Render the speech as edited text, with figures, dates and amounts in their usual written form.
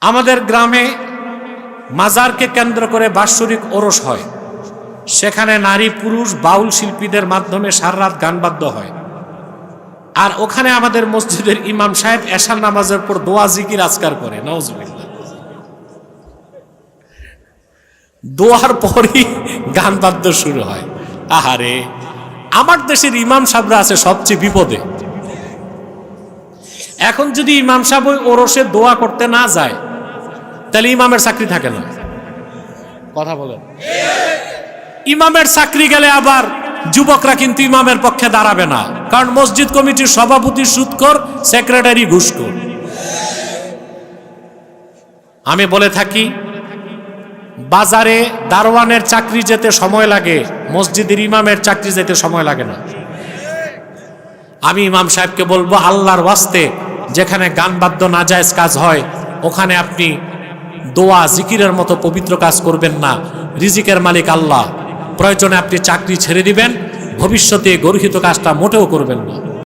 আমাদের গ্রামে মাজারকে কেন্দ্র করে বাৎসরিক ওরস হয়। সেখানে নারী পুরুষ বাউল শিল্পীদের মাধ্যমে সারা রাত গান বাদ্য হয়। আর ওখানে আমাদের মসজিদের ইমাম সাহেব এশার নামাজের পর দোয়া জিকির আজকার করে। নাউজুবিল্লাহ। দোয়ার পরই গান বাদ্য শুরু হয়। আহারে, আমার দেশের ইমাম সাহেবরা আছে সবচেয়ে বিপদে। এখন যদি ইমাম সাহেব ওই ওরসে দোয়া করতে না যায় তাহলে ইমামের চাকরি থাকে না। কথা বলেন। ইমামের চাকরি গেলে আবার যুবকরা কিন্তু ইমামের পক্ষে দাঁড়াবে না, কারণ মসজিদ কমিটির সভাপতি সুদখোর, সেক্রেটারি ঘুষখোর। আমি বলে থাকি, বাজারে দারোয়ানের চাকরি যেতে সময় লাগে, মসজিদের ইমামের চাকরি যেতে সময় লাগে না। আমি ইমাম সাহেবকে বলবো, আল্লাহর ওয়াস্তে যেখানে গান বাদ্য নাজায়েজ কাজ হয় ওখানে আপনি দোয়া জিকিরের মতো পবিত্র কাজ করবেন না। রিজিকের মালিক আল্লাহ, প্রয়োজনে আপনি চাকরি ছেড়ে দিবেন, ভবিষ্যতে গর্হিত কাজটা মোটেও করবেন না।